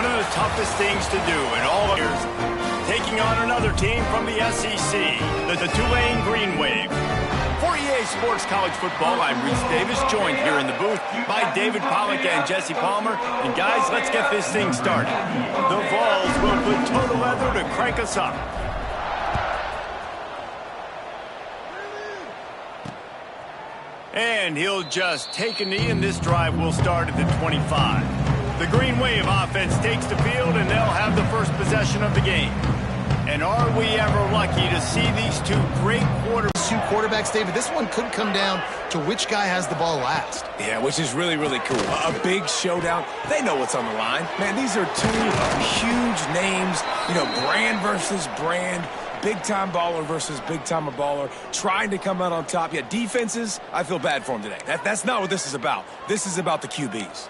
One of the toughest things to do in all years, taking on another team from the SEC, the Tulane Green Wave. For EA Sports College Football, I'm Reese Davis, joined here in the booth by David Pollack and Jesse Palmer. And guys, let's get this thing started. The Vols will put total leather to crank us up. And he'll just take a knee, and this drive will start at the 25. The Green Wave offense takes the field, and they'll have the first possession of the game. And are we ever lucky to see these two great quarterbacks, David? This one could come down to which guy has the ball last. Yeah, which is really, really cool. A big showdown. They know what's on the line. Man, these are two huge names, brand versus brand. Big-time baller versus big-timer baller, trying to come out on top. Yeah, defenses, I feel bad for them today. That's not what this is about. This is about the QBs.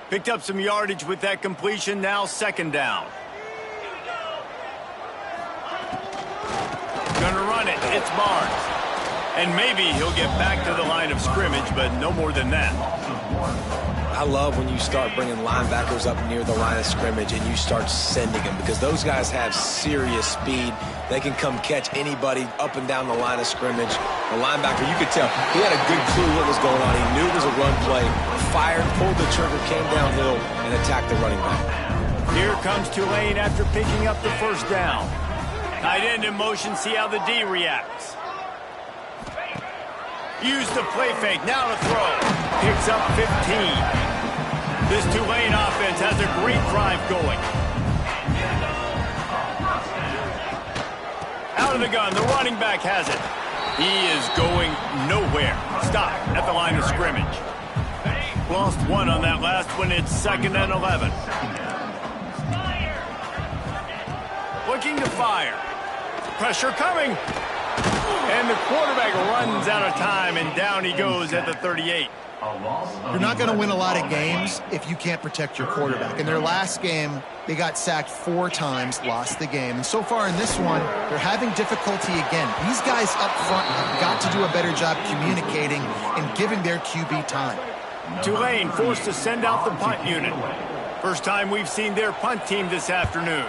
Picked up some yardage with that completion, now second down. Gonna run it, it's Barnes. And maybe he'll get back to the line of scrimmage, but no more than that. I love when you start bringing linebackers up near the line of scrimmage and you start sending them, because those guys have serious speed. They can come catch anybody up and down the line of scrimmage. The linebacker, you could tell, he had a good clue what was going on. He knew it was a run play, fired, pulled the trigger, came downhill, and attacked the running back. Here comes Tulane after picking up the first down. Tight end in motion, see how the D reacts. Use the play fake, now to throw. Picks up 15. This Tulane offense has a great drive going. Out of the gun, the running back has it. He is going nowhere. Stop at the line of scrimmage. Lost one on that last one. It's 2nd and 11. Looking to fire. Pressure coming. And the quarterback runs out of time, and down he goes at the 38. You're not going to win a lot of games if you can't protect your quarterback. In their last game, they got sacked 4 times, lost the game. And so far in this one, they're having difficulty again. These guys up front have got to do a better job communicating and giving their QB time. Tulane forced to send out the punt unit. First time we've seen their punt team this afternoon.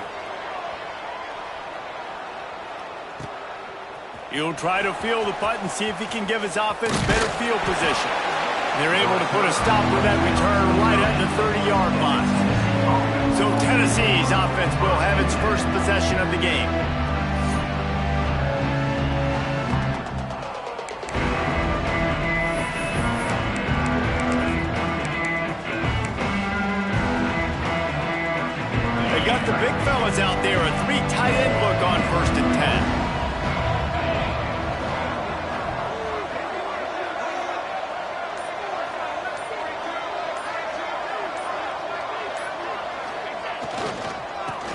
He'll try to field the punt and see if he can give his offense better field position. They're able to put a stop with that return right at the 30-yard line. So Tennessee's offense will have its first possession of the game. They got the big fellas out there, a 3 tight end look on 1st and 10.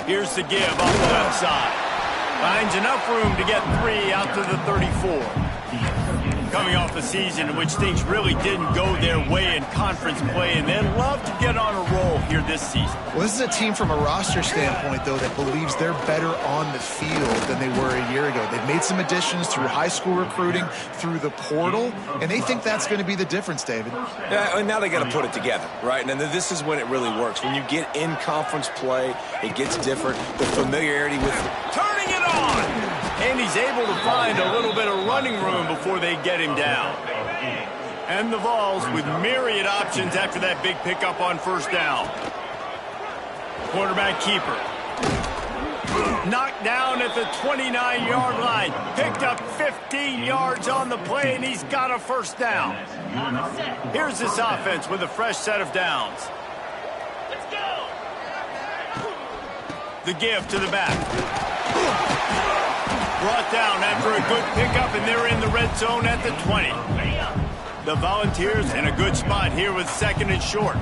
Here's the give off the left side. Finds enough room to get 3 out to the 34. Coming off a season in which things really didn't go their way in conference play, and they'd love to get on a roll here this season. Well, this is a team from a roster standpoint, though, that believes they're better on the field than they were a year ago. They've made some additions through high school recruiting, through the portal, and they think that's going to be the difference, David. Yeah, and now they got to put it together, right? And then this is when it really works. When you get in conference play, it gets different. The familiarity with turning it on! And he's able to find a little bit of running room before they get him down. And the Vols with myriad options after that big pickup on 1st down. Quarterback keeper. Knocked down at the 29-yard line. Picked up 15 yards on the play, and he's got a 1st down. Here's this offense with a fresh set of downs. Let's go. The give to the back. Brought down after a good pickup, and they're in the red zone at the 20. The Volunteers in a good spot here with 2nd and short.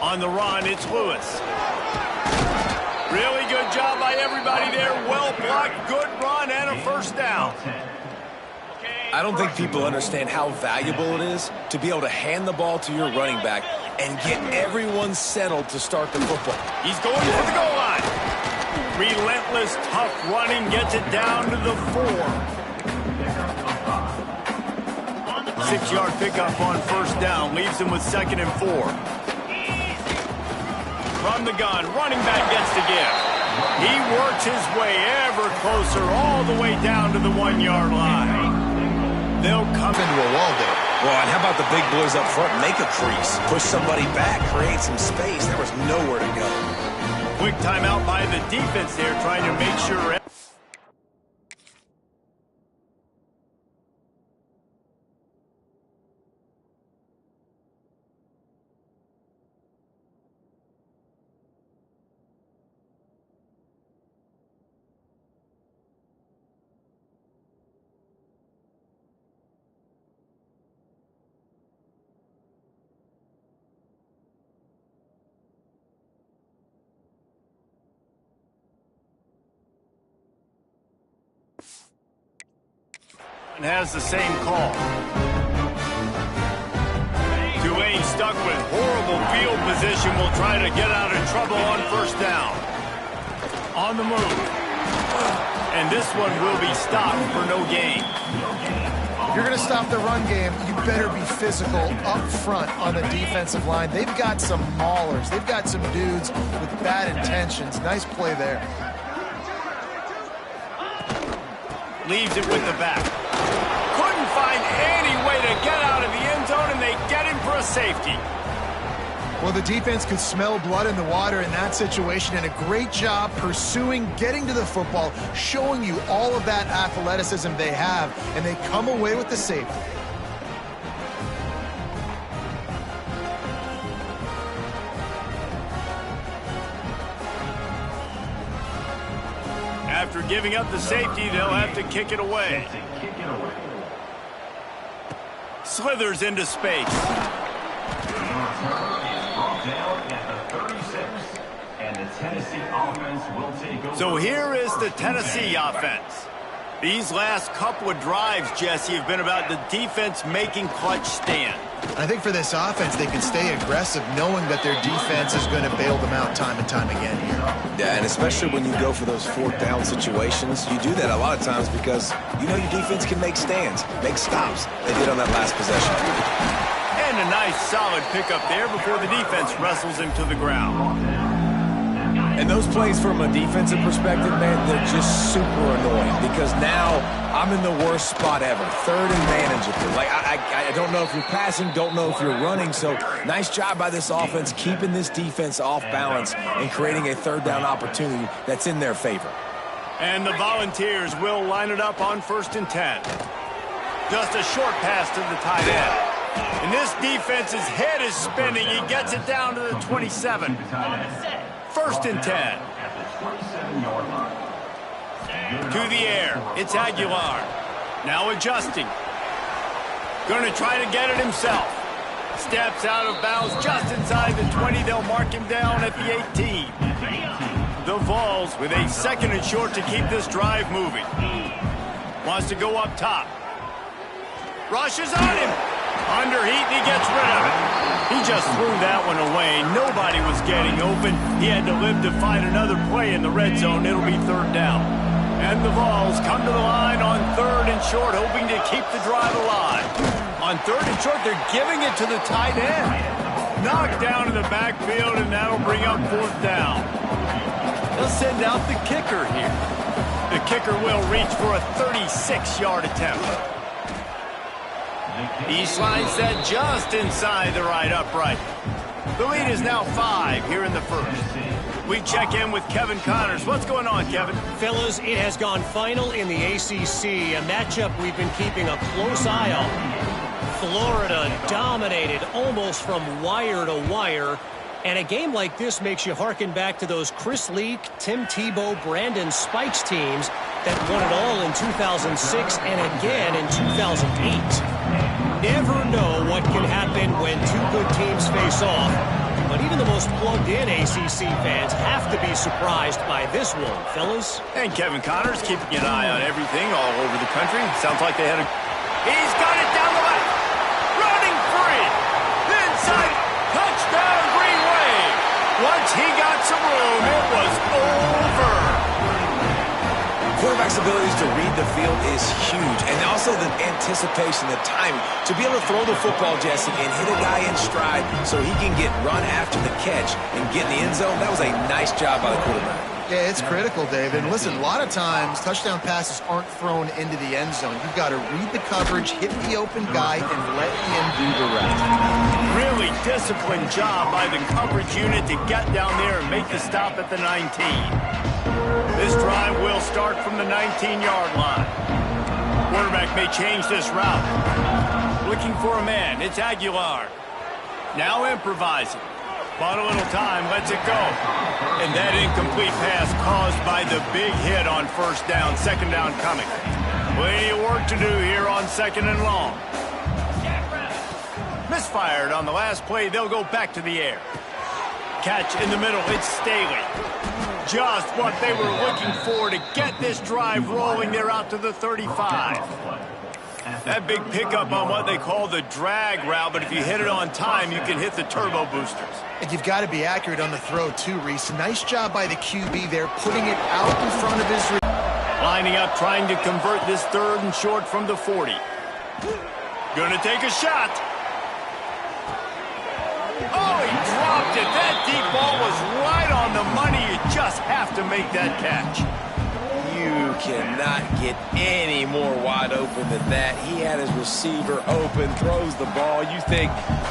On the run, it's Lewis. Really good job by everybody there. Well blocked, good run, and a first down. I don't think people understand how valuable it is to be able to hand the ball to your running back and get everyone settled to start the football. He's going for the goal line. Relentless, tough running gets it down to the 4. 6-yard pickup on first down leaves him with 2nd and 4. From the gun, running back gets the give. He works his way ever closer all the way down to the 1-yard line. They'll come into a wall there. Well, and how about the big boys up front? Make a crease, push somebody back, create some space. There was nowhere to go. Quick timeout by the defense there, trying to make sure. Has the same call. Tulane stuck with horrible field position will try to get out of trouble on first down. On the move. And this one will be stopped for no gain. If you're going to stop the run game, you better be physical up front on the defensive line. They've got some maulers. They've got some dudes with bad intentions. Nice play there. Leaves it with the back. Couldn't find any way to get out of the end zone, and they get him for a safety. Well, the defense could smell blood in the water in that situation, and a great job pursuing, getting to the football, showing you all of that athleticism they have, and they come away with the safety. After giving up the safety, they'll have to kick it away. Slithers into space. So here is the Tennessee offense. These last couple of drives, Jesse, have been about the defense making clutch stand. I think for this offense, they can stay aggressive knowing that their defense is going to bail them out time and time again here. Yeah, and especially when you go for those 4th down situations, you do that a lot of times because you know your defense can make stands, make stops. They did on that last possession. And a nice solid pickup there before the defense wrestles him to the ground. And those plays from a defensive perspective, man, they're just super annoying because now I'm in the worst spot ever. 3rd and manageable. Like, I don't know if you're passing, don't know if you're running. So nice job by this offense keeping this defense off balance and creating a 3rd down opportunity that's in their favor. And the Volunteers will line it up on 1st and 10. Just a short pass to the tight end. And this defense's head is spinning. He gets it down to the 27. 1st and 10. To the air. It's Aguilar. Now adjusting. Going to try to get it himself. Steps out of bounds just inside the 20. They'll mark him down at the 18. The Vols with a 2nd and short to keep this drive moving. Wants to go up top. Rushes on him. Underheat, and he gets rid of it. He just threw that one away. Nobody was getting open. He had to live to find another play in the red zone. It'll be 3rd down. And the Vols come to the line on 3rd and short, hoping to keep the drive alive. On 3rd and short, they're giving it to the tight end. Knocked down in the backfield, and that'll bring up 4th down. They'll send out the kicker here. The kicker will reach for a 36-yard attempt. He slides that just inside the right upright. The lead is now 5 here in the 1st. We check in with Kevin Connors. What's going on, Kevin? Fellas, it has gone final in the ACC, a matchup we've been keeping a close eye on. Florida dominated almost from wire to wire. And a game like this makes you harken back to those Chris Leak, Tim Tebow, Brandon Spikes teams that won it all in 2006 and again in 2008. Never know what can happen when 2 good teams face off. but even the most plugged-in ACC fans have to be surprised by this one, fellas. And Kevin Connors keeping an eye on everything all over the country. Sounds like they had a... He's got it down the left. Running free. Inside. Touchdown, Green Wave. Once he got some room, it was over. Quarterback's abilities to read the field is huge, and also the anticipation, the timing. To be able to throw the football, Jesse, and hit a guy in stride so he can get run after the catch and get in the end zone, that was a nice job by the quarterback. Yeah, it's critical, David. And listen, a lot of times, touchdown passes aren't thrown into the end zone. You've got to read the coverage, hit the open guy, and let him do the rest. Really disciplined job by the coverage unit to get down there and make the stop at the 19. This drive will start from the 19-yard line. Quarterback may change this route. Looking for a man. It's Aguilar. Now improvising. Bought a little time, lets it go. And that incomplete pass caused by the big hit on first down, second down coming. Plenty of work to do here on second and long. Misfired on the last play. They'll go back to the air. Catch in the middle. It's Staley. Just what they were looking for to get this drive rolling. They're out to the 35. That big pickup on what they call the drag route, but if you hit it on time, you can hit the turbo boosters. And you've got to be accurate on the throw, too, Reese. Nice job by the QB there, putting it out in front of his... Lining up, trying to convert this third and short from the 40. Gonna take a shot. Oh, he dropped it. That deep ball was right on the money. You just have to make that catch. You cannot get any more wide open than that. He had his receiver open, throws the ball. You think,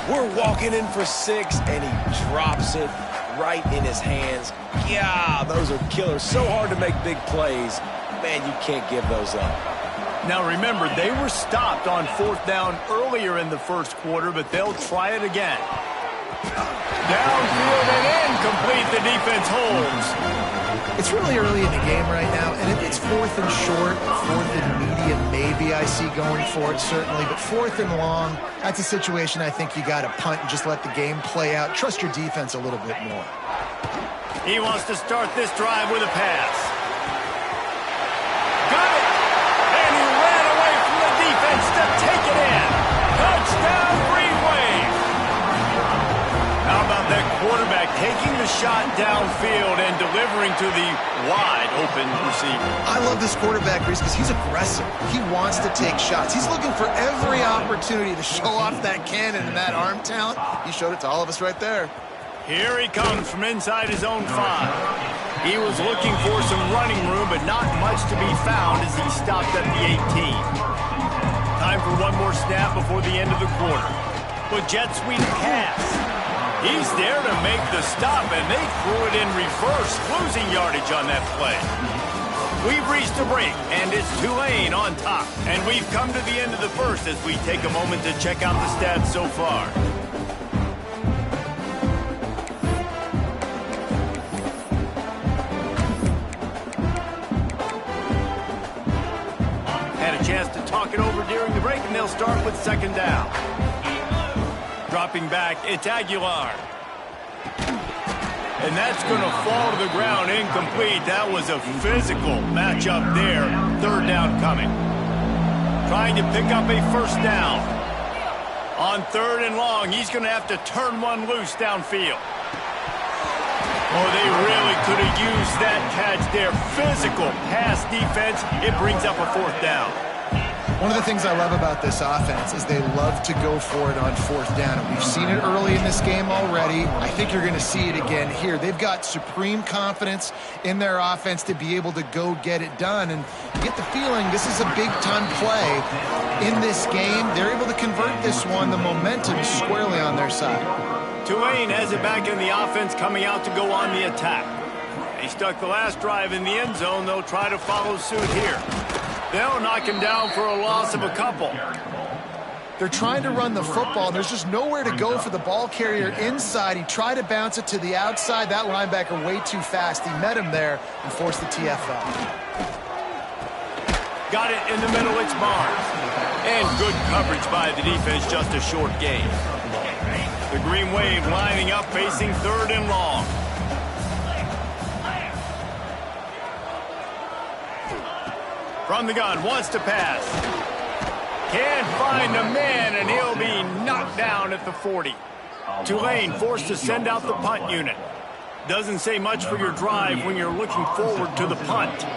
we're walking in for 6, and he drops it right in his hands. Yeah, those are killers. So hard to make big plays. Man, you can't give those up. Now, remember, they were stopped on fourth down earlier in the first quarter, but they'll try it again. Downfield and incomplete. The defense holds. It's really early in the game right now, and if it's fourth and short, fourth and medium, maybe I see going for it, certainly. But fourth and long, that's a situation I think you got to punt and just let the game play out. Trust your defense a little bit more. He wants to start this drive with a pass. Got it! And he ran away from the defense to take it in. Touchdown, Green Wave! How about that quarterback taking the shot downfield and delivering to the wide-open receiver? I love this quarterback, Reese, because he's aggressive. He wants to take shots. He's looking for every opportunity to show off that cannon and that arm talent. He showed it to all of us right there. Here he comes from inside his own 5. He was looking for some running room, but not much to be found as he stopped at the 18. Time for one more snap before the end of the quarter. But jet sweep pass. He's there to make the stop, and they threw it in reverse, losing yardage on that play. We've reached a break, and it's Tulane on top. And we've come to the end of the first as we take a moment to check out the stats so far. Had a chance to talk it over during the break, and they'll start with second down. Dropping back, it's Aguilar. And that's going to fall to the ground incomplete. That was a physical matchup there. Third down coming. Trying to pick up a first down. On third and long, he's going to have to turn one loose downfield. Oh, they really could have used that catch there. Physical pass defense. It brings up a fourth down. One of the things I love about this offense is they love to go for it on fourth down. And we've seen it early in this game already. I think you're going to see it again here. They've got supreme confidence in their offense to be able to go get it done. And you get the feeling this is a big-time play in this game. They're able to convert this one. The momentum is squarely on their side. Tulane has it back in the offense, coming out to go on the attack. They stuck the last drive in the end zone. They'll try to follow suit here. They'll knock him down for a loss of a couple. They're trying to run the football. There's just nowhere to go for the ball carrier inside. He tried to bounce it to the outside. That linebacker way too fast. He met him there and forced the TFL. Got it in the middle. It's Barnes. And good coverage by the defense. Just a short gain. The Green Wave lining up, facing 3rd and long. From the gun, wants to pass. Can't find a man, and he'll be knocked down at the 40. Tulane forced to send out the punt unit. Doesn't say much for your drive when you're looking forward to the punt.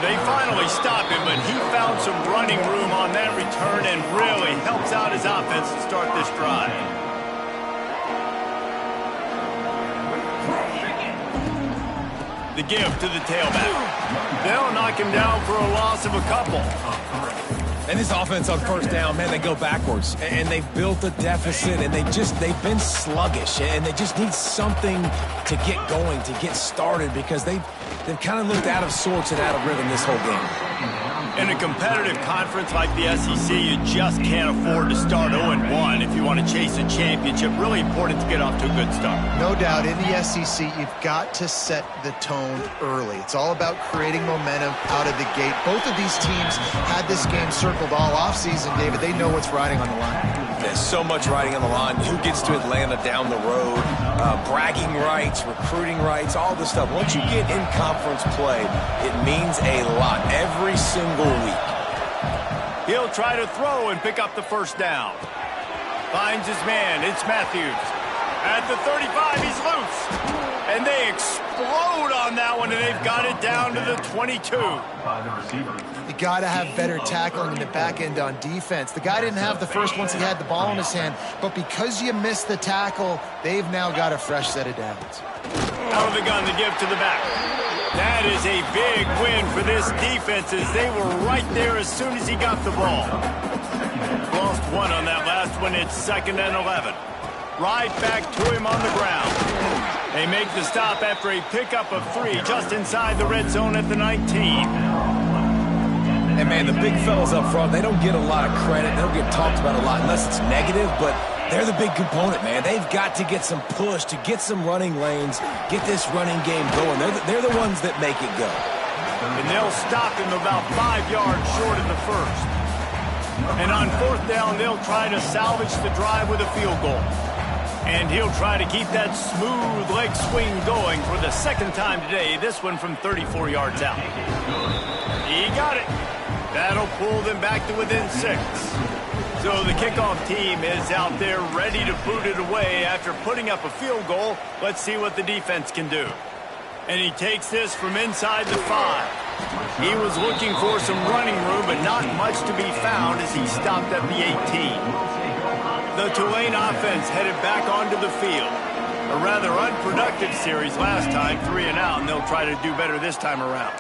They finally stop him, but he found some running room on that return and really helps out his offense to start this drive. The give to the tailback. They'll knock him down for a loss of a couple. And this offense on 1st down, man, they go backwards. And they've built a deficit, and they've been sluggish. And they just need something to get going, to get started, because they've kind of looked out of sorts and out of rhythm this whole game. In a competitive conference like the SEC, you just can't afford to start 0-1 if you want to chase a championship. Really important to get off to a good start. No doubt, in the SEC, you've got to set the tone early. It's all about creating momentum out of the gate. Both of these teams had this game circled all offseason, David. They know what's riding on the line. There's so much riding on the line. Who gets to Atlanta down the road? Bragging rights, recruiting rights, all this stuff. Once you get in conference play, it means a lot every single week. He'll try to throw and pick up the 1st down. Finds his man. It's Matthews. At the 35, he's loose. And they explode on that one, and they've got it down to the 22. You got to have better tackling in the back end on defense. The guy didn't have the first once he had the ball in his hand, but because you missed the tackle, they've now got a fresh set of downs. Out of the gun, the give to the back. That is a big win for this defense, as they were right there as soon as he got the ball. Lost one on that last one. It's 2nd and 11. Right back to him on the ground. They make the stop after a pickup of 3 just inside the red zone at the 19. And, man, the big fellas up front, they don't get a lot of credit. They don't get talked about a lot unless it's negative, but they're the big component, man. They've got to get some push, to get some running lanes, get this running game going. They're the ones that make it go. And they'll stop him about 5 yards short in the 1st. And on 4th down, they'll try to salvage the drive with a field goal. And he'll try to keep that smooth leg swing going for the 2nd time today, this one from 34 yards out. He got it. That'll pull them back to within 6. So the kickoff team is out there ready to boot it away after putting up a field goal. Let's see what the defense can do. And he takes this from inside the 5. He was looking for some running room, but not much to be found as he stopped at the 18. The Tulane offense headed back onto the field. A rather unproductive series last time, 3 and out, and they'll try to do better this time around.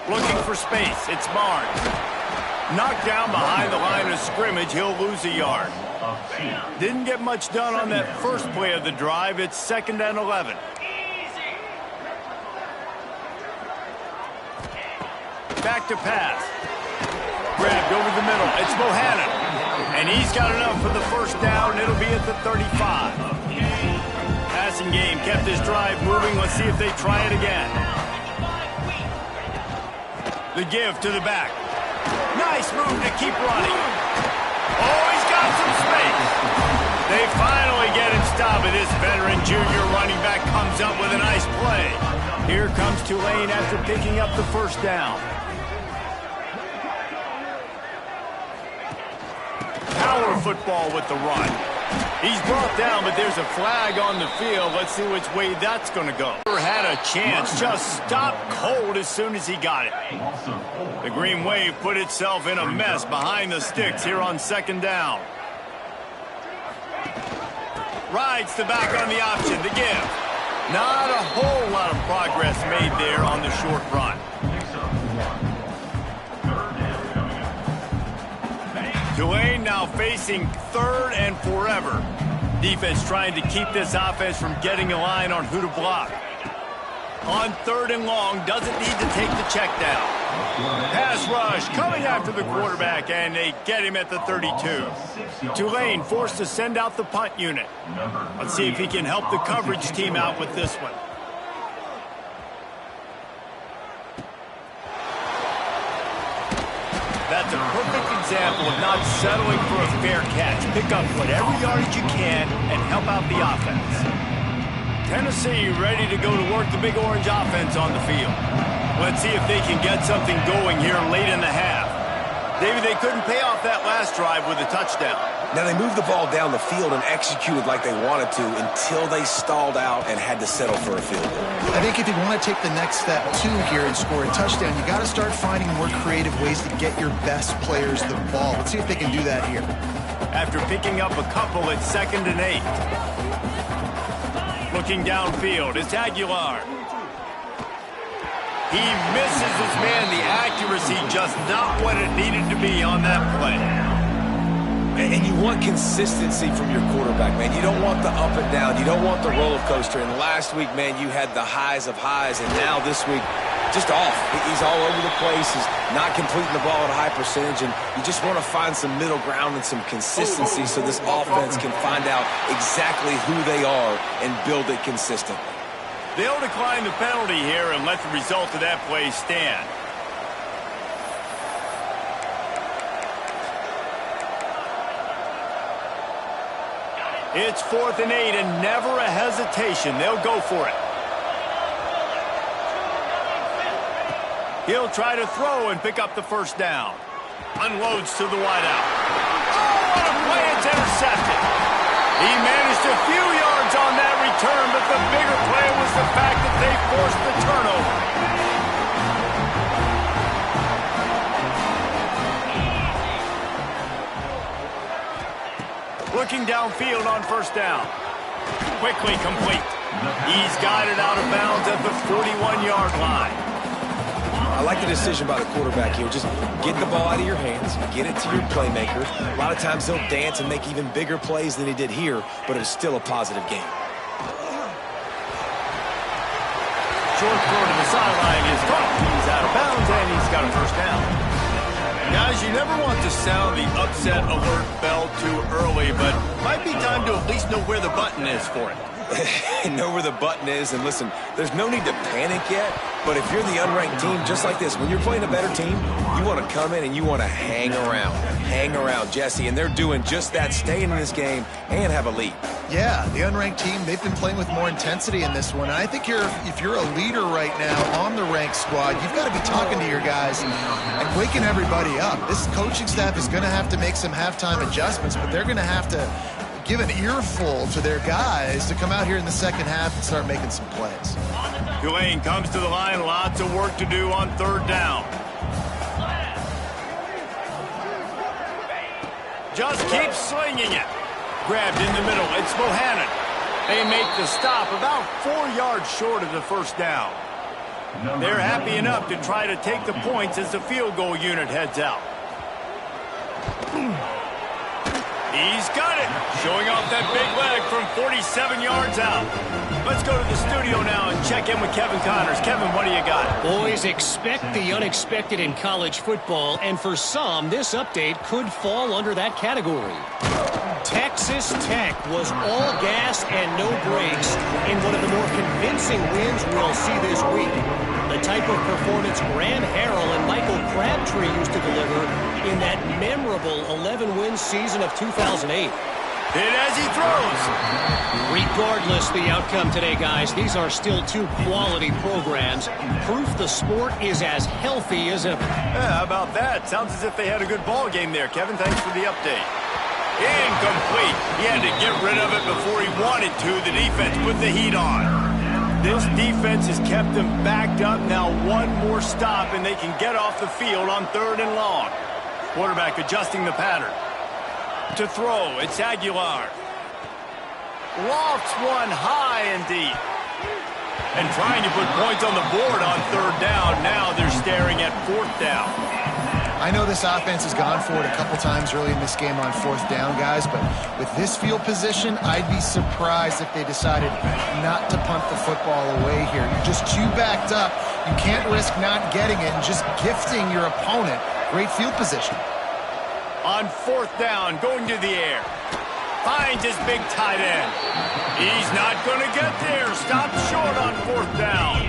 Looking for space, it's Barnes. Knocked down behind the line of scrimmage, he'll lose a yard. Didn't get much done on that first play of the drive. It's 2nd and 11. Back to pass. Grabbed over the middle. It's Bohannon. And he's got enough for the 1st down. It'll be at the 35. Passing game kept his drive moving. Let's see if they try it again. The give to the back. Nice move to keep running. Oh, he's got some space. They finally get him stopped, and this veteran junior running back comes up with a nice play. Here comes Tulane after picking up the 1st down. Power football with the run. He's brought down, but there's a flag on the field. Let's see which way that's going to go. Had a chance, just stopped cold as soon as he got it. The Green Wave put itself in a mess behind the sticks here on 2nd down. Rides the back on the option, the give. Not a whole lot of progress made there on the short run. Tulane now facing 3rd and forever. Defense trying to keep this offense from getting a line on who to block. On 3rd and long, doesn't need to take the check down. Pass rush coming after the quarterback, and they get him at the 32. Tulane forced to send out the punt unit. Let's see if he can help the coverage team out with this one. example of not settling for a fair catch. Pick up whatever yardage you can and help out the offense. Tennessee ready to go to work the big orange offense on the field. Let's see if they can get something going here late in the half. David, they couldn't pay off that last drive with a touchdown. Now, they moved the ball down the field and executed like they wanted to until they stalled out and had to settle for a field goal. I think if you want to take the next step, too, here and score a touchdown, you got to start finding more creative ways to get your best players the ball. Let's see if they can do that here. After picking up a couple, it's 2nd and 8. Looking downfield, it's Aguilar. He misses his man. The accuracy just not what it needed to be on that play. And you want consistency from your quarterback, man. You don't want the up and down. You don't want the roller coaster. And last week, man, you had the highs of highs. And now this week, just off. He's all over the place. He's not completing the ball at a high percentage. And you just want to find some middle ground and some consistency so this offense can find out exactly who they are and build it consistently. They'll decline the penalty here and let the result of that play stand. It's 4th and 8 and never a hesitation. They'll go for it. He'll try to throw and pick up the first down. Unloads to the wideout. Oh, what a play. It's intercepted. He managed a few yards on that return, but the bigger play was the fact that they forced the turnover. Looking downfield on first down. Quickly complete. He's got it out of bounds at the 41-yard line. I like the decision by the quarterback here. Just get the ball out of your hands, get it to your playmaker. A lot of times he'll dance and make even bigger plays than he did here, but it was still a positive game. Short throw to the sideline is caught. He's out of bounds, and he's got a first down. Guys, you never want to sound the upset alert bell too early, but might be time to at least know where the button is for it. Know where the button is, and listen, there's no need to panic yet, but if you're the unranked team, just like this, when you're playing a better team, you want to come in and you want to hang around, Jesse, and they're doing just that, staying in this game and have a lead. Yeah, the unranked team, they've been playing with more intensity in this one, and I think if you're a leader right now on the ranked squad, you've got to be talking to your guys and waking everybody up. This coaching staff is going to have to make some halftime adjustments, but they're going to have to give an earful to their guys to come out here in the second half and start making some plays. Tulane comes to the line. Lots of work to do on 3rd down. Just keep slinging it. Grabbed in the middle. It's Bohannon. They make the stop about 4 yards short of the first down. They're happy enough to try to take the points as the field goal unit heads out. He's got it. Showing off that big leg from 47 yards out. Let's go to the studio now and check in with Kevin Connors. Kevin, what do you got? Boys, expect the unexpected in college football, and for some, this update could fall under that category. Texas Tech was all gas and no brakes in one of the more convincing wins we'll see this week. The type of performance Graham Harrell and Michael Crabtree used to deliver in that memorable 11-win season of 2008. Hit as he throws. Regardless the outcome today, guys, these are still 2 quality programs. Proof the sport is as healthy as ever. Yeah, how about that? Sounds as if they had a good ball game there. Kevin, thanks for the update. Incomplete. He had to get rid of it before he wanted to. The defense put the heat on. This defense has kept them backed up. Now 1 more stop, and they can get off the field on 3rd and long. Quarterback adjusting the pattern. To throw, it's Aguilar. Lofts one high and deep. And trying to put points on the board on 3rd down. Now they're staring at 4th down. I know this offense has gone for it a couple times early in this game on 4th down, guys, but with this field position, I'd be surprised if they decided not to punt the football away here. You're just too backed up. You can't risk not getting it and just gifting your opponent great field position. On 4th down, going to the air. Finds his big tight end. He's not going to get there. Stopped short on 4th down.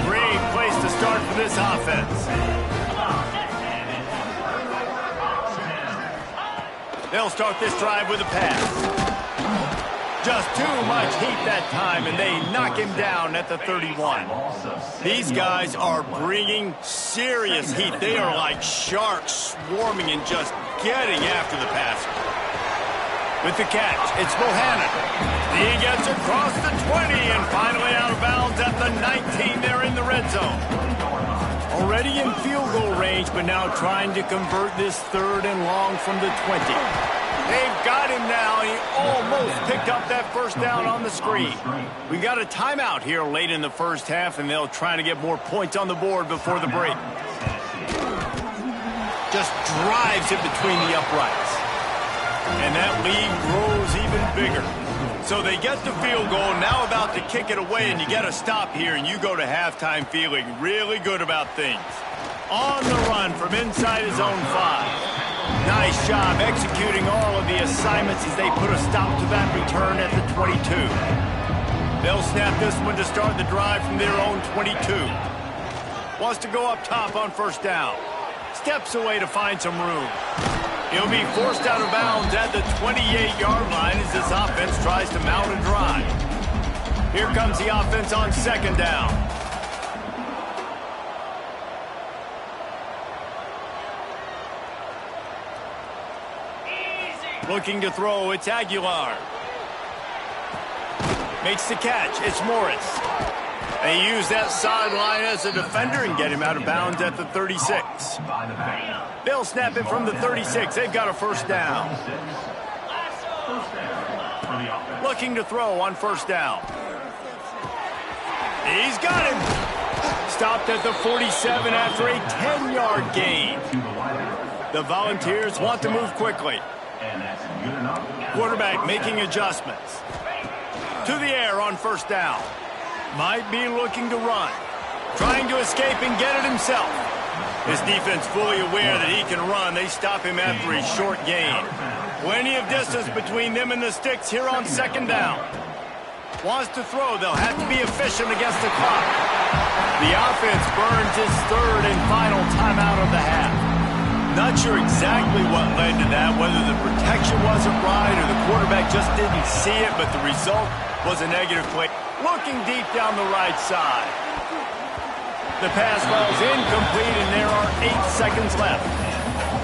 Great place to start for this offense. They'll start this drive with a pass. Just too much heat that time, and they knock him down at the 31. These guys are bringing serious heat. They are like sharks swarming and just getting after the passer. With the catch, it's Bohannon. He gets across the 20 and finally out of bounds at the 19. They're in the red zone. Already in field goal range, but now trying to convert this 3rd and long from the 20. They've got him now. He almost picked up that first down on the screen. We got a timeout here late in the first half, and they'll try to get more points on the board before the break. Just drives it between the uprights. And that lead grows even bigger. So they get the field goal, now about to kick it away, and you get a stop here, and you go to halftime feeling really good about things. On the run from inside his own 5. Nice job executing all of the assignments as they put a stop to that return at the 22. They'll snap this one to start the drive from their own 22. Wants to go up top on first down. Steps away to find some room. He'll be forced out of bounds at the 28-yard line as this offense tries to mount a drive. Here comes the offense on second down. Looking to throw, it's Aguilar. Makes the catch, it's Morris. They use that sideline as a defender and get him out of bounds at the 36. They'll snap it from the 36. They've got a first down. Looking to throw on first down. He's got him. Stopped at the 47 after a 10-yard gain. The Volunteers want to move quickly. Quarterback making adjustments. To the air on first down. Might be looking to run. Trying to escape and get it himself. His defense fully aware that he can run. They stop him after a short gain. Plenty of distance between them and the sticks here on second down. Wants to throw. They'll have to be efficient against the clock. The offense burns its 3rd and final timeout of the half. Not sure exactly what led to that, whether the protection wasn't right or the quarterback just didn't see it, but the result was a negative play. Looking deep down the right side. The pass falls incomplete, and there are 8 seconds left.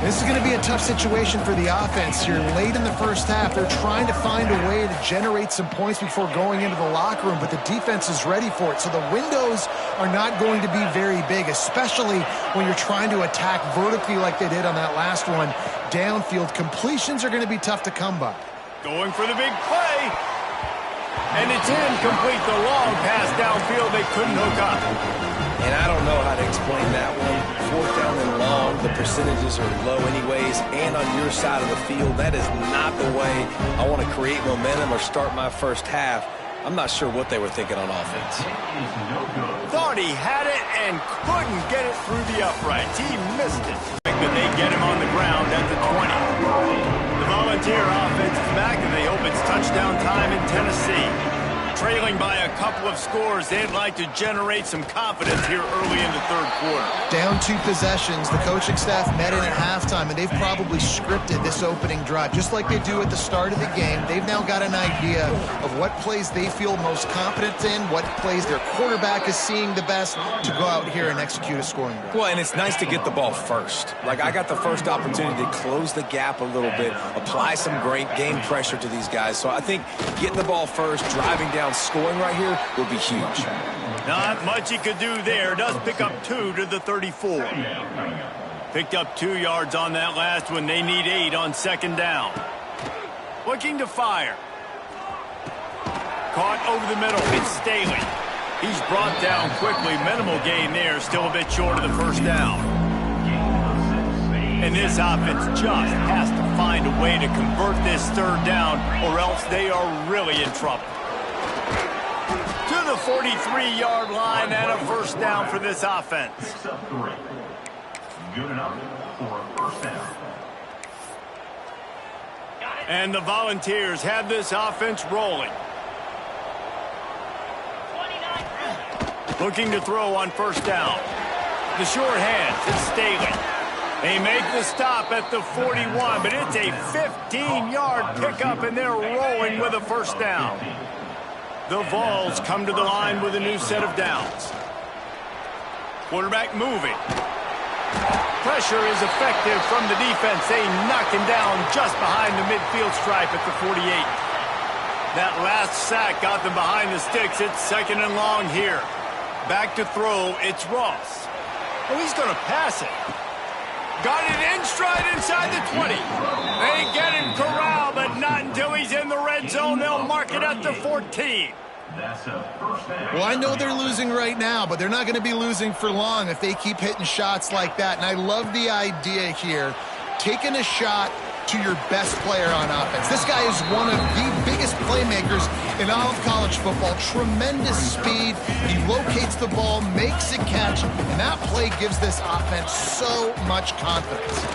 This is going to be a tough situation for the offense here. Late in the first half, they're trying to find a way to generate some points before going into the locker room, but the defense is ready for it. So the windows are not going to be very big, especially when you're trying to attack vertically like they did on that last one. Downfield completions are going to be tough to come by. Going for the big play. And it's incomplete. The long pass downfield they couldn't hook up. And I don't know how to explain that one. 4th down and long, the percentages are low anyways, and on your side of the field, that is not the way I want to create momentum or start my first half. I'm not sure what they were thinking on offense. Thought he had it and couldn't get it through the uprights. He missed it. But they get him on the ground at the 20. The Volunteer offense is back, and they hope it's touchdown time in Tennessee. Trailing by a couple of scores, they'd like to generate some confidence here early in the 3rd quarter. Down 2 possessions, the coaching staff met in at halftime, and they've probably scripted this opening drive. Just like they do at the start of the game, they've now got an idea of what plays they feel most confident in, what plays their quarterback is seeing the best to go out here and execute a scoring drive. Well, and it's nice to get the ball first. Like, I got the first opportunity to close the gap a little bit, apply some great game pressure to these guys. So I think getting the ball first, driving down, scoring right here will be huge. Not much he could do there. Does pick up 2 to the 34. Picked up 2 yards on that last one. They need 8 on second down. Looking to fire. Caught over the middle. It's Staley. He's brought down quickly. Minimal gain there. Still a bit short of the first down. And this offense just has to find a way to convert this 3rd down, or else they are really in trouble. To the 43-yard line and a first down for this offense. Good enough for a first down. And the Volunteers have this offense rolling. Looking to throw on first down. The short hands, it's Staley. They make the stop at the 41, but it's a 15-yard pickup, and they're rolling with a first down. The Vols come to the line with a new set of downs. Quarterback moving. Pressure is effective from the defense. They knock him down just behind the midfield stripe at the 48. That last sack got them behind the sticks. It's second and long here. Back to throw, it's Ross. Oh, he's going to pass it. Got it in stride inside the 20. They get him corralled, but not until he's in the red zone. They'll mark it at the 14. Well, I know they're losing right now, but they're not going to be losing for long if they keep hitting shots like that. And I love the idea here, taking a shot to your best player on offense. This guy is one of the biggest playmakers in all of college football. Tremendous speed. He locates the ball, makes a catch, and that play gives this offense so much confidence.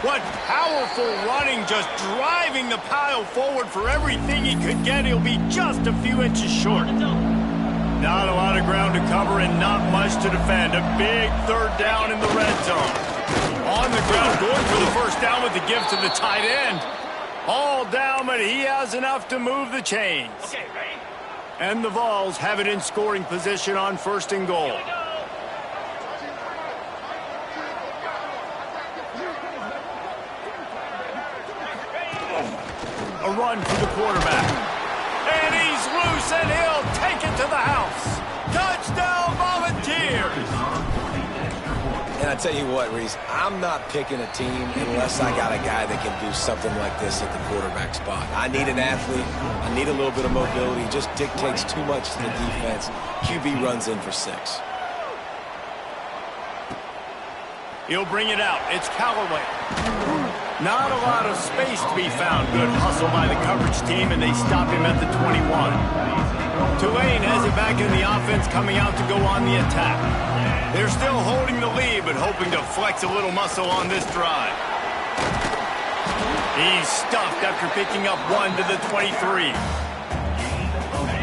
What powerful running, just driving the pile forward for everything he could get. He'll be just a few inches short. Not a lot of ground to cover and not much to defend. A big third down in the red zone. On the ground, going for the first down with the give to the tight end. All down, but he has enough to move the chains. And the Vols have it in scoring position on first and goal. A run for the quarterback. And he's loose, and he'll take it to the house. Touchdown, Volunteers! And I tell you what, Reese, I'm not picking a team unless I got a guy that can do something like this at the quarterback spot. I need an athlete. I need a little bit of mobility. It just dictates too much to the defense. QB runs in for 6. He'll bring it out. It's Callaway. Not a lot of space to be found. Good hustle by the coverage team, and they stop him at the 21. Tulane has it back in the offense, coming out to go on the attack. They're still holding the lead, but hoping to flex a little muscle on this drive. He's stuffed after picking up 1 to the 23.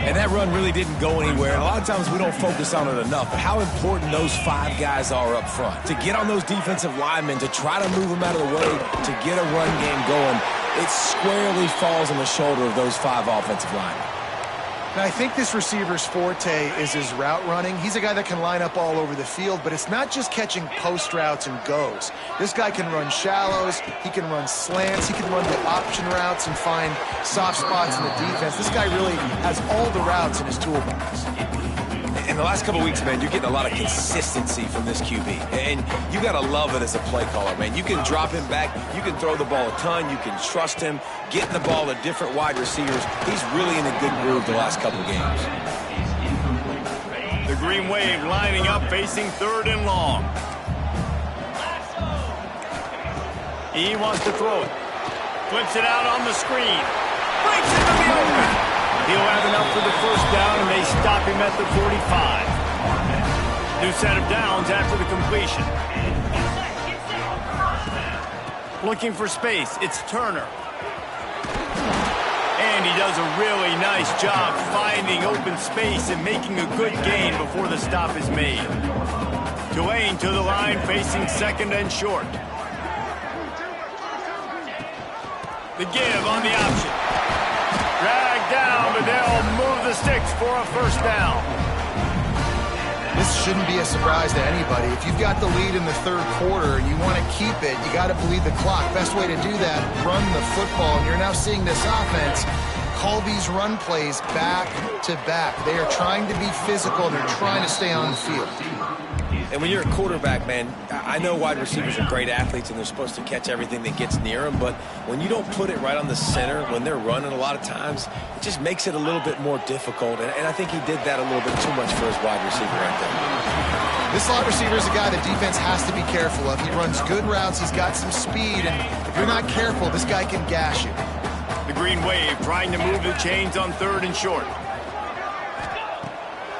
And that run really didn't go anywhere. And a lot of times we don't focus on it enough, but how important those 5 guys are up front. To get on those defensive linemen, to try to move them out of the way, to get a run game going, it squarely falls on the shoulder of those 5 offensive linemen. And I think this receiver's forte is his route running. He's a guy that can line up all over the field, but it's not just catching post routes and goes. This guy can run shallows, he can run slants, he can run the option routes and find soft spots in the defense. This guy really has all the routes in his toolbox. In the last couple of weeks, man, you're getting a lot of consistency from this QB. And you got to love it as a play caller, man. You can drop him back. You can throw the ball a ton. You can trust him, getting the ball to different wide receivers. He's really in a good groove the last couple of games. The Green Wave lining up, facing third and long. He wants to throw it. Flips it out on the screen. Breaks into the open. He'll have enough for the first down, and they stop him at the 45. New set of downs after the completion. Looking for space, it's Turner. And he does a really nice job finding open space and making a good gain before the stop is made. Tulane to the line, facing second and short. The give on the option. Dragged down, but they'll move the sticks for a first down. This shouldn't be a surprise to anybody. If you've got the lead in the third quarter and you want to keep it, you got to bleed the clock. Best way to do that, run the football. And you're now seeing this offense call these run plays back to back. They are trying to be physical. They're trying to stay on the field. And when you're a quarterback, man, I know wide receivers are great athletes and they're supposed to catch everything that gets near them, but when you don't put it right on the center, when they're running a lot of times, it just makes it a little bit more difficult. And I think he did that a little bit too much for his wide receiver right there. This slot receiver is a guy the defense has to be careful of. He runs good routes. He's got some speed, and if you're not careful, this guy can gash you. The Green Wave trying to move the chains on third and short.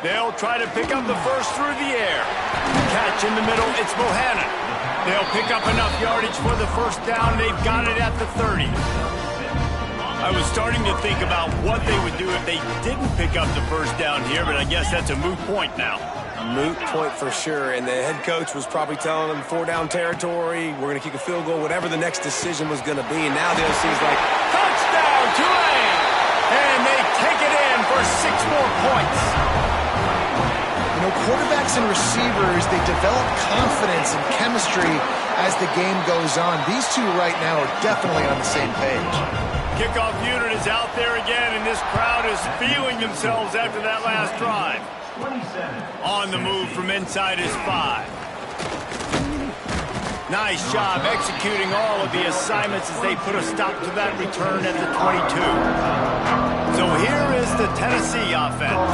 They'll try to pick up the first through the air. Catch in the middle, it's Bohannon. They'll pick up enough yardage for the first down. They've got it at the 30. I was starting to think about what they would do if they didn't pick up the first down here, but I guess that's a moot point now. moot point for sure, and the head coach was probably telling them 4-down territory, we're going to kick a field goal, whatever the next decision was going to be, and now the OC's like, touchdown, Tulane! And they take it in for 6 more points. You know, quarterbacks and receivers, they develop confidence and chemistry as the game goes on. These two right now are definitely on the same page. Kickoff unit is out there again, and this crowd is feeling themselves after that last drive. On the move from inside his 5. Nice job executing all of the assignments as they put a stop to that return at the 22. So here is the Tennessee offense.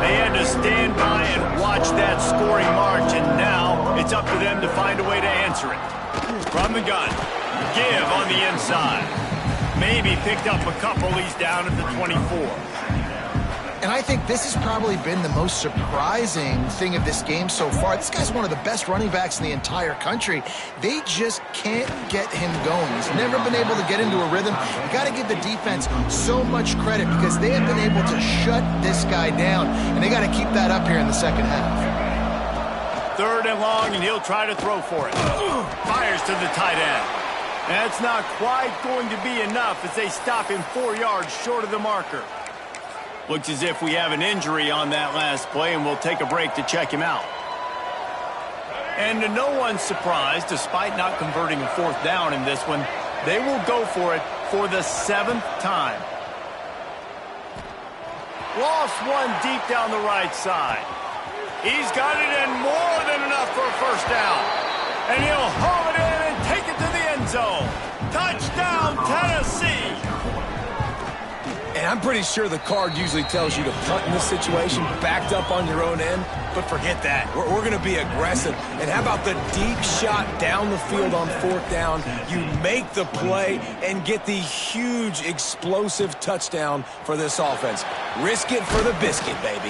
They had to stand by and watch that scoring march, and now it's up to them to find a way to answer it. From the gun, give on the inside. Maybe picked up a couple. He's down at the 24. And I think this has probably been the most surprising thing of this game so far. This guy's one of the best running backs in the entire country. They just can't get him going. He's never been able to get into a rhythm. You got to give the defense so much credit because they have been able to shut this guy down, and they got to keep that up here in the second half. 3rd and long, and he'll try to throw for it. Fires to the tight end. That's not quite going to be enough as they stop him 4 yards short of the marker. Looks as if we have an injury on that last play, and we'll take a break to check him out. And to no one's surprise, despite not converting a 4th down in this one, they will go for it for the 7th time. Lost one deep down the right side. He's got it in more than enough for a 1st down. And he'll haul it in and take it to the end zone. Touchdown, Tennessee! and I'm pretty sure the card usually tells you to punt in this situation, backed up on your own end, but forget that. We're going to be aggressive. And how about the deep shot down the field on 4th down? You make the play and get the huge explosive touchdown for this offense. Risk it for the biscuit, baby.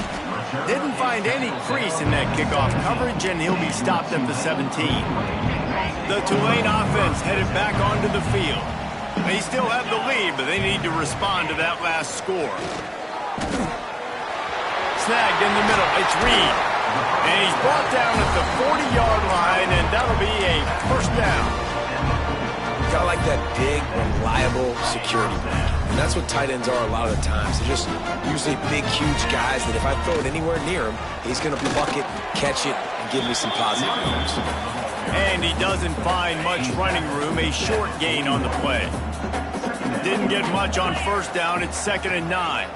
Didn't find any crease in that kickoff coverage, and he'll be stopped at the 17. The Tulane offense headed back onto the field. They still have the lead, but they need to respond to that last score. Snagged in the middle. It's Reed. And he's brought down at the 40-yard line, and that'll be a 1st down. Kind of like that big, reliable security blanket. And that's what tight ends are a lot of the times. They're just usually big, huge guys that if I throw it anywhere near him, he's going to pluck it, catch it, and give me some positive moves. And he doesn't find much running room, a short gain on the play. Didn't get much on 1st down, it's 2nd and 9.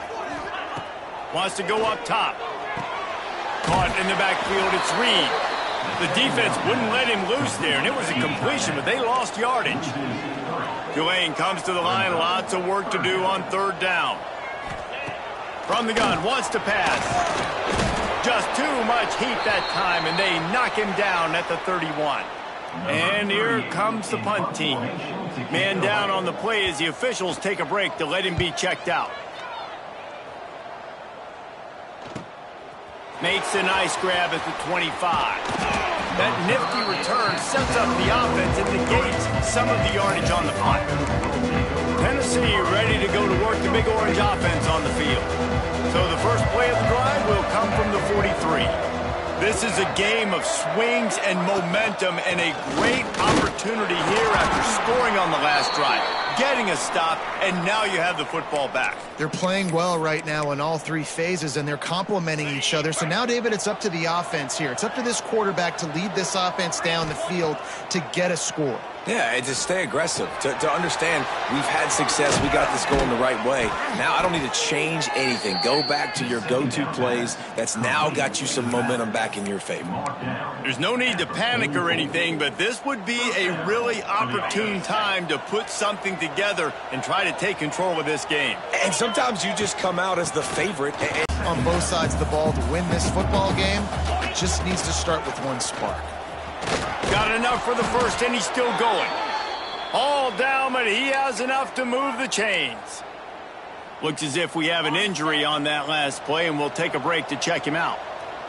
Wants to go up top. Caught in the backfield, it's Reed. The defense wouldn't let him loose there, and it was a completion, but they lost yardage. Tulane comes to the line, lots of work to do on 3rd down. From the gun, wants to pass. Just too much heat that time, and they knock him down at the 31. And here comes the punt team. Man down on the play as the officials take a break to let him be checked out. Makes a nice grab at the 25. That nifty return sets up the offense and negates some of the yardage on the punt. Tennessee ready to go to work the Big Orange offense on the field. So the first play of the drive will come from the 43. This is a game of swings and momentum and a great opportunity here after scoring on the last drive, getting a stop, and now you have the football back. They're playing well right now in all 3 phases, and they're complementing each other. So now, David, it's up to the offense here. It's up to this quarterback to lead this offense down the field to get a score. Yeah, and to stay aggressive, to understand we've had success, we got this going the right way. Now I don't need to change anything. Go back to your go-to plays. That's now got you some momentum back in your favor. There's no need to panic or anything, but this would be a really opportune time to put something together and try to take control of this game. And sometimes you just come out as the favorite. On both sides of the ball to win this football game, it just needs to start with one spark. Got enough for the first, and he's still going. All down, but he has enough to move the chains. Looks as if we have an injury on that last play, and we'll take a break to check him out.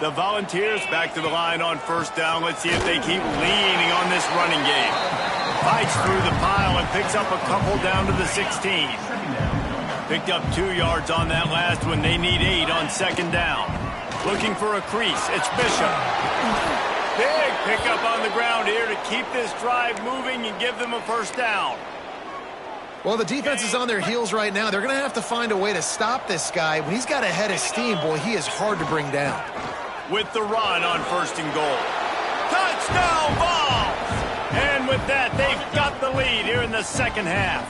The Volunteers back to the line on 1st down. Let's see if they keep leaning on this running game. Fights through the pile and picks up a couple down to the 16. Picked up 2 yards on that last one. They need 8 on 2nd down. Looking for a crease. It's Bishop. Big pickup on the ground here to keep this drive moving and give them a first down. Well, the defense is on their heels right now. They're going to have to find a way to stop this guy. When he's got a head of steam, boy, he is hard to bring down. With the run on 1st and goal. Touchdown ball! And with that, they've got the lead here in the second half.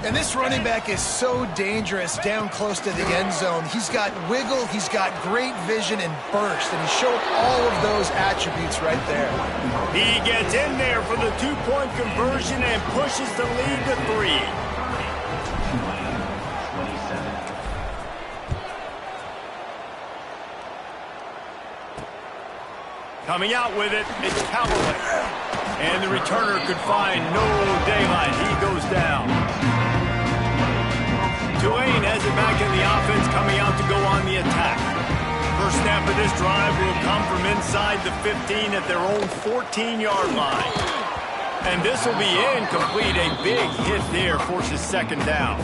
And this running back is so dangerous down close to the end zone. He's got wiggle, he's got great vision and burst, and he showed all of those attributes right there. He gets in there for the 2-point conversion and pushes the lead to 3. Coming out with it, it's Callaway. And the returner could find no daylight. He goes down. Tulane has it back in the offense, coming out to go on the attack. First snap of this drive will come from inside the 15 at their own 14-yard line. And this will be incomplete. A big hit there forces second down.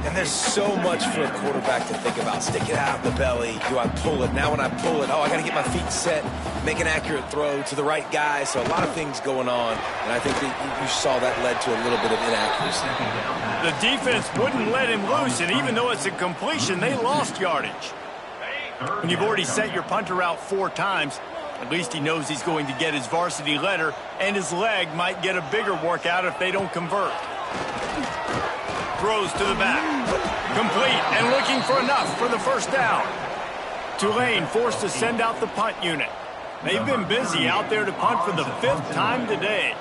And there's so much for a quarterback to think about. Stick it out the belly. Do I pull it? Now when I pull it, I got to get my feet set, make an accurate throw to the right guy. So a lot of things going on. And I think that you saw that led to a little bit of inaccuracy. The defense wouldn't let him loose, and even though it's a completion, they lost yardage. When you've already sent your punter out 4 times, at least he knows he's going to get his varsity letter, and his leg might get a bigger workout if they don't convert. Throws to the back. Complete and looking for enough for the first down. Tulane forced to send out the punt unit. They've been busy out there to punt for the 5th time today.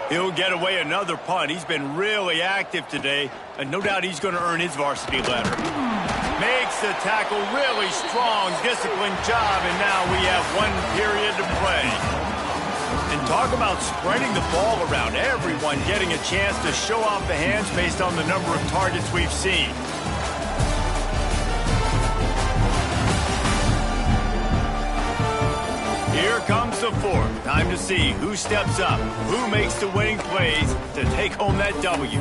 He'll get away another punt. He's been really active today, and no doubt he's going to earn his varsity letter. Makes the tackle really strong, disciplined job, and now we have 1 period to play. And talk about spreading the ball around. Everyone getting a chance to show off the hands based on the number of targets we've seen. Here comes the 4th. Time to see who steps up, who makes the winning plays to take home that W.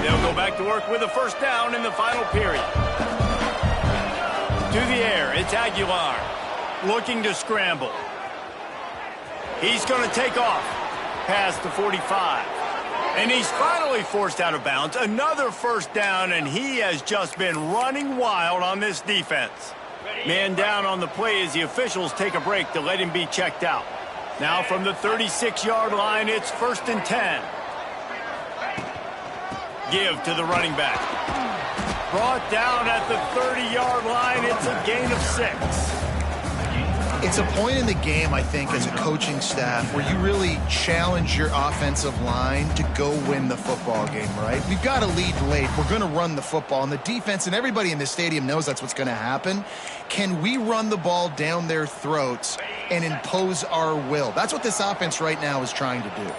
They'll go back to work with a first down in the final period. To the air, it's Aguilar. Looking to scramble. He's going to take off past the 45. And he's finally forced out of bounds. Another first down, and he has just been running wild on this defense. Man down on the play as the officials take a break to let him be checked out. Now from the 36-yard line, it's 1st and 10. Give to the running back. Brought down at the 30-yard line. It's a gain of 6. It's a point in the game, I think, as a coaching staff where you really challenge your offensive line to go win the football game, right? We've got to lead late. We're going to run the football. And the defense and everybody in the stadium knows that's what's going to happen. Can we run the ball down their throats and impose our will? That's what this offense right now is trying to do.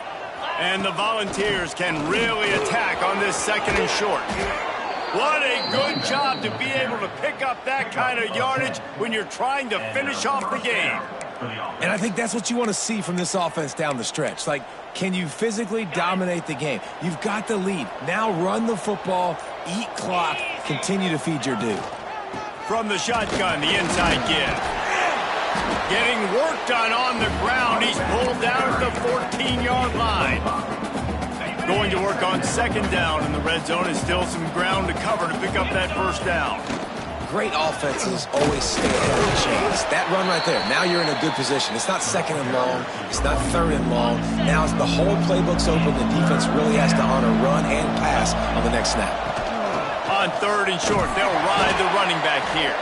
And the Volunteers can really attack on this 2nd and short. What a good job to be able to pick up that kind of yardage when you're trying to finish off the game. And I think that's what you want to see from this offense down the stretch. Like, can you physically dominate the game? You've got the lead. Now run the football, eat clock, continue to feed your due. From the shotgun, the inside give. Getting work done on the ground. He's pulled down at the 14-yard line. Going to work on 2nd down in the red zone. Is still some ground to cover to pick up that first down. Great offenses always stay ahead of the chains. That run right there, now you're in a good position. It's not 2nd and long. It's not 3rd and long. Now it's the whole playbook's open. The defense really has to honor run and pass on the next snap. On 3rd and short, they'll ride the running back here.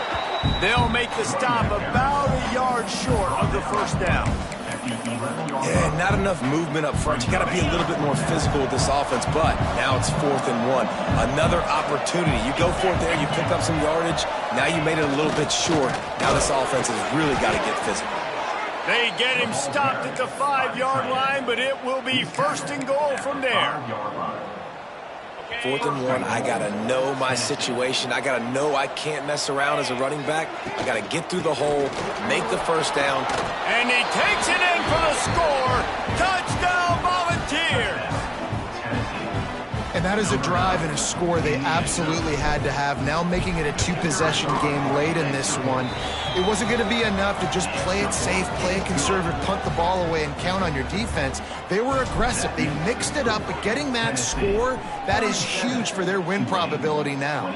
They'll make the stop about a yard short of the first down. Yeah, not enough movement up front. You got to be a little bit more physical with this offense, but now it's 4th and 1. Another opportunity. You go for it there, you pick up some yardage. Now you made it a little bit short. Now this offense has really got to get physical. They get him stopped at the 5-yard line, but it will be 1st and goal from there. 4th and 1, I got to know my situation. I got to know I can't mess around as a running back. I got to get through the hole, make the first down. And he takes it in for the score. Touchdown, Volunteers. And that is a drive and a score they absolutely had to have. Now making it a two-possession game late in this one. It wasn't going to be enough to just play it safe, play it conservative, punt the ball away, and count on your defense. They were aggressive. They mixed it up, but getting that score, that is huge for their win probability now.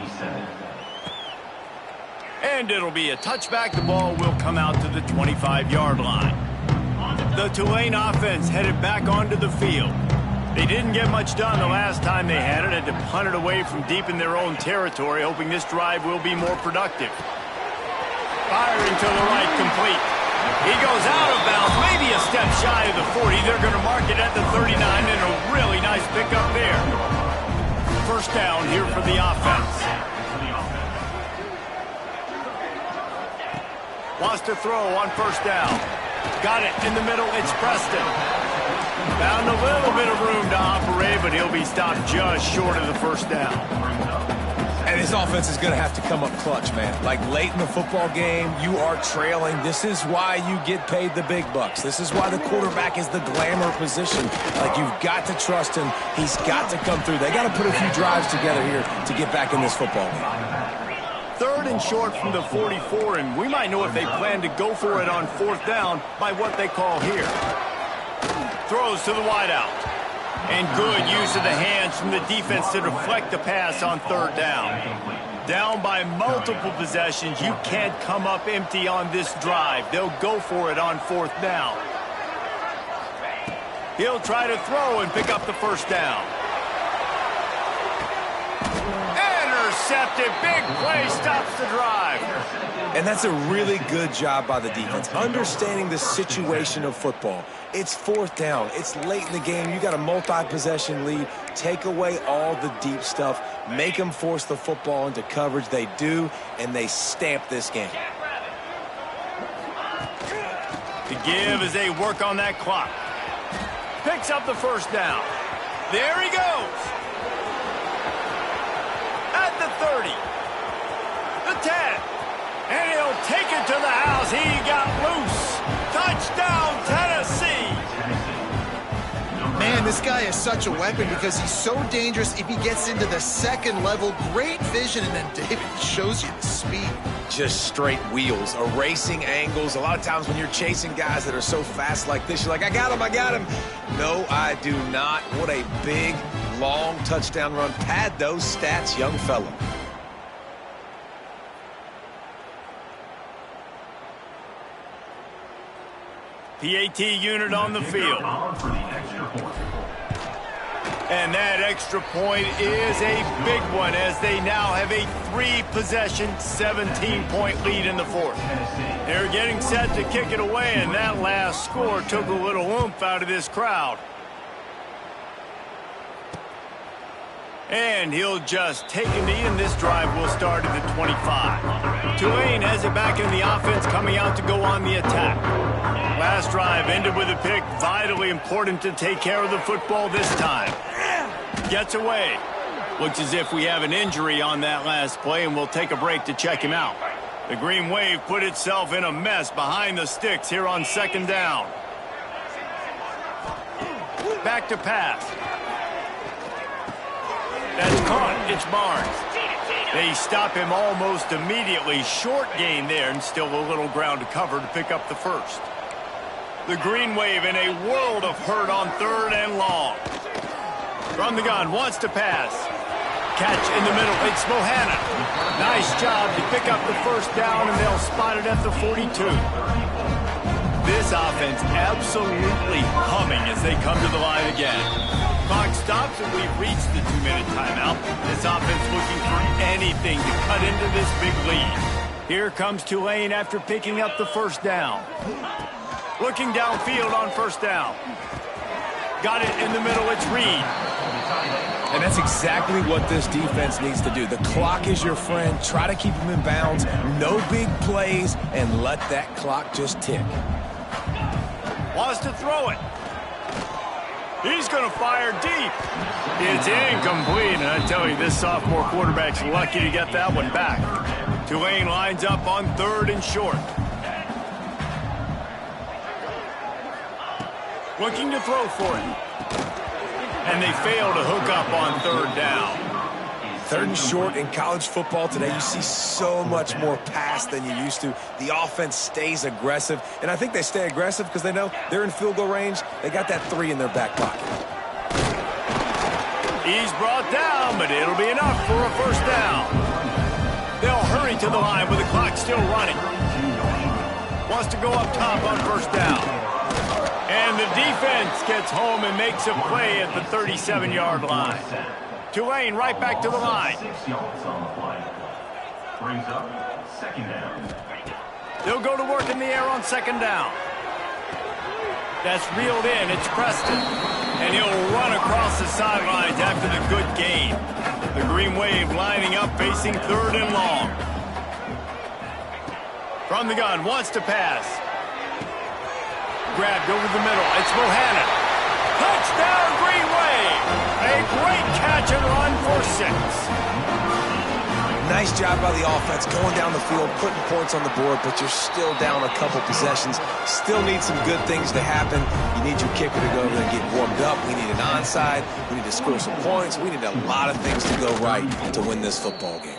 And it'll be a touchback. The ball will come out to the 25-yard line. The Tulane offense headed back onto the field. They didn't get much done the last time they had it. Had to punt it away from deep in their own territory, hoping this drive will be more productive. Firing to the right, complete. He goes out of bounds, maybe a step shy of the 40. They're going to mark it at the 39, and a really nice pickup there. First down here for the offense. Wants to throw on first down. Got it in the middle. It's Preston. Found a little bit of room to operate, but he'll be stopped just short of the first down. And this offense is going to have to come up clutch, man. Like late in the football game, you are trailing. This is why you get paid the big bucks. This is why the quarterback is the glamour position. Like, you've got to trust him. He's got to come through. They got to put a few drives together here to get back in this football game. Third and short from the 44, and we might know if they plan to go for it on fourth down by what they call here. Throws to the wideout. And good use of the hands from the defense to deflect the pass on third down. Down by multiple possessions. You can't come up empty on this drive. They'll go for it on fourth down. He'll try to throw and pick up the first down. Intercepted. Big play stops the drive. And that's a really good job by the defense, understanding the situation of football. It's fourth down. It's late in the game. You got a multi-possession lead. Take away all the deep stuff. Make them force the football into coverage. They do, and they stamp this game. The give as they work on that clock. Picks up the first down. There he goes. At the 30. The 10. And he'll take it to the house. He got loose. Touchdown, Tennessee. Man, this guy is such a weapon because he's so dangerous if he gets into the second level. Great vision, and then David shows you the speed. Just straight wheels, erasing angles. A lot of times when you're chasing guys that are so fast like this, you're like, I got him, I got him. No, I do not. What a big, long touchdown run. Pad those stats, young fella. PAT unit on the field. And that extra point is a big one as they now have a 3-possession, 17-point lead in the fourth. They're getting set to kick it away, and that last score took a little oomph out of this crowd. And he'll just take a knee, and this drive will start at the 25. Tulane has it back in the offense, coming out to go on the attack. Last drive ended with a pick. Vitally important to take care of the football this time. Gets away. Looks as if we have an injury on that last play, and we'll take a break to check him out. The Green Wave put itself in a mess behind the sticks here on second down. Back to pass. That's caught. It's Barnes. They stop him almost immediately. Short gain there, and still a little ground to cover to pick up the first. The Green Wave in a world of hurt on third and long. From the gun, wants to pass. Catch in the middle. It's Bohanna. Nice job to pick up the first down, and they'll spot it at the 42. This offense absolutely humming as they come to the line again. Clock stops, and we've reached the 2-minute timeout. This offense looking for anything to cut into this big lead. Here comes Tulane after picking up the first down. Looking downfield on first down. Got it in the middle. It's Reed. And that's exactly what this defense needs to do. The clock is your friend. Try to keep them in bounds. No big plays, and let that clock just tick. Wants to throw it. He's going to fire deep. It's incomplete, and I tell you, this sophomore quarterback's lucky to get that one back. Tulane lines up on third and short. Looking to throw for it. and they fail to hook up on third down. Third and short in college football today, you see so much more pass than you used to. The offense stays aggressive, and I think they stay aggressive because they know they're in field goal range. They got that 3 in their back pocket. He's brought down, but it'll be enough for a first down. They'll hurry to the line with the clock still running. Wants to go up top on first down. And the defense gets home and makes a play at the 37-yard line. Tulane right back to the line. They'll go to work in the air on second down. That's reeled in. It's Preston. And he'll run across the sidelines after the good gain. The Green Wave lining up facing third and long. From the gun, wants to pass. Grabbed over the middle. It's Bohannon. Touchdown, Green Wave! A great catch and run for 6. Nice job by the offense going down the field, putting points on the board, but you're still down a couple possessions. Still need some good things to happen. You need your kicker to go over there and get warmed up. We need an onside. We need to score some points. We need a lot of things to go right to win this football game.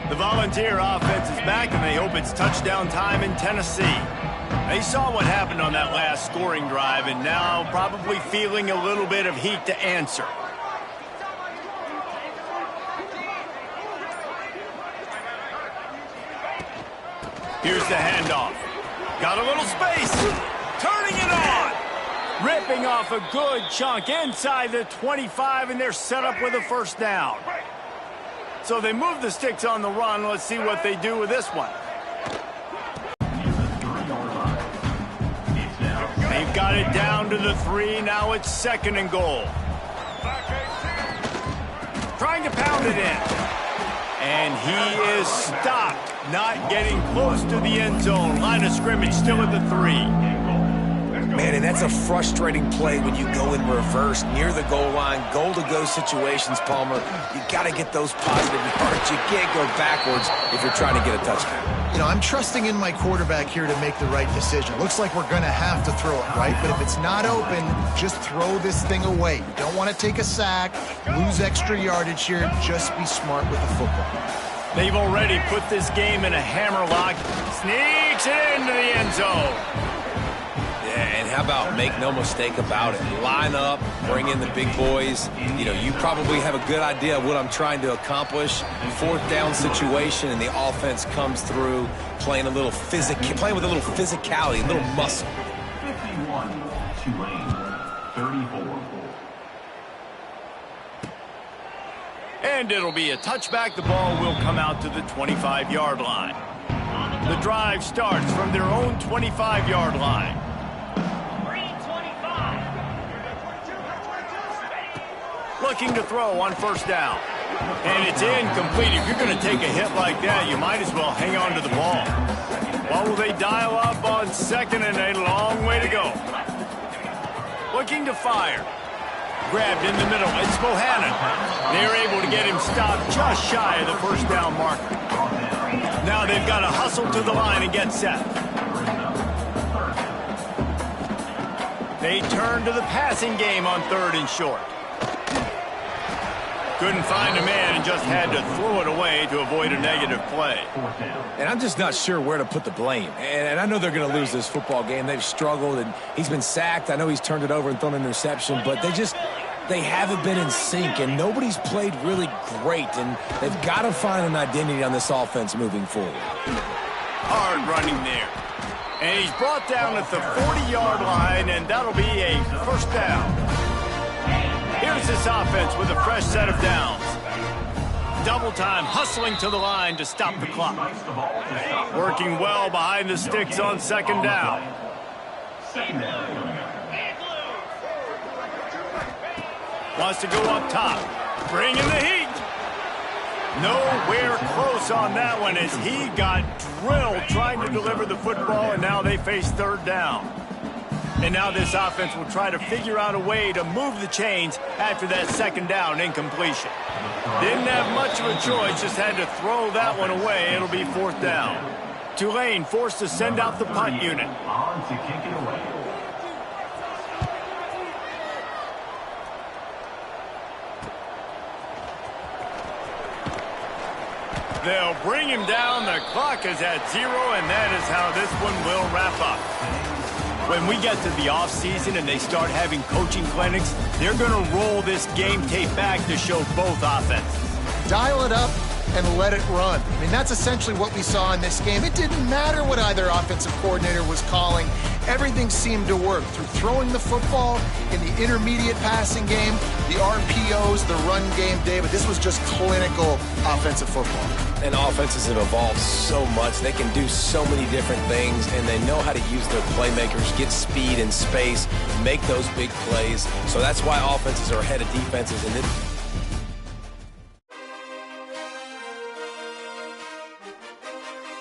The Volunteer offense is back, and they hope it's touchdown time in Tennessee. They saw what happened on that last scoring drive, and now probably feeling a little bit of heat to answer. Here's the handoff. Got a little space. Turning it on. Ripping off a good chunk inside the 25, and they're set up with a first down. So they move the sticks on the run. Let's see what they do with this one. They've got it down to the 3. Now it's second and goal. Trying to pound it in. And he is stopped. Not getting close to the end zone. Line of scrimmage still at the 3. Man, and that's a frustrating play when you go in reverse near the goal line. Goal-to-go situations, Palmer. You got to get those positive yards. You can't go backwards if you're trying to get a touchdown. You know, I'm trusting in my quarterback here to make the right decision. Looks like we're going to have to throw it, right? But if it's not open, just throw this thing away. You don't want to take a sack, lose extra yardage here. Just be smart with the football. They've already put this game in a hammerlock. Sneaks it into the end zone. And how about make no mistake about it? Line up, bring in the big boys. You know, you probably have a good idea of what I'm trying to accomplish. Fourth down situation, and the offense comes through playing with a little physicality, a little muscle. 51, Tulane, 34. And it'll be a touchback. The ball will come out to the 25-yard line. The drive starts from their own 25-yard line. Looking to throw on first down. And it's incomplete. If you're going to take a hit like that, you might as well hang on to the ball. Well, will they dial up on second, and a long way to go. Looking to fire. Grabbed in the middle. It's Bohannon. They're able to get him stopped just shy of the first down marker. Now they've got to hustle to the line and get set. They turn to the passing game on third and short. Couldn't find a man and just had to throw it away to avoid a negative play. And I'm just not sure where to put the blame. And I know they're going to lose this football game. They've struggled, and he's been sacked. I know he's turned it over and thrown an interception, but they haven't been in sync, and nobody's played really great, and they've got to find an identity on this offense moving forward. Hard running there. And he's brought down at the 40-yard line, and that'll be a first down. Here's this offense with a fresh set of downs. Double time, hustling to the line to stop the clock. Working well behind the sticks on second down. Wants to go up top. Bringing the heat. Nowhere close on that one as he got drilled trying to deliver the football, and now they face third down. And now this offense will try to figure out a way to move the chains after that second down incompletion. Didn't have much of a choice, just had to throw that one away. It'll be fourth down. Tulane forced to send out the punt unit. On to kick it away. They'll bring him down. The clock is at 0, and that is how this one will wrap up. When we get to the offseason and they start having coaching clinics, they're going to roll this game tape back to show both offenses. Dial it up and let it run. I mean, that's essentially what we saw in this game. It didn't matter what either offensive coordinator was calling. Everything seemed to work through throwing the football in the intermediate passing game, the RPOs, the run game, David. This was just clinical offensive football. And offenses have evolved so much. They can do so many different things, and they know how to use their playmakers, get speed and space, make those big plays. So that's why offenses are ahead of defenses. And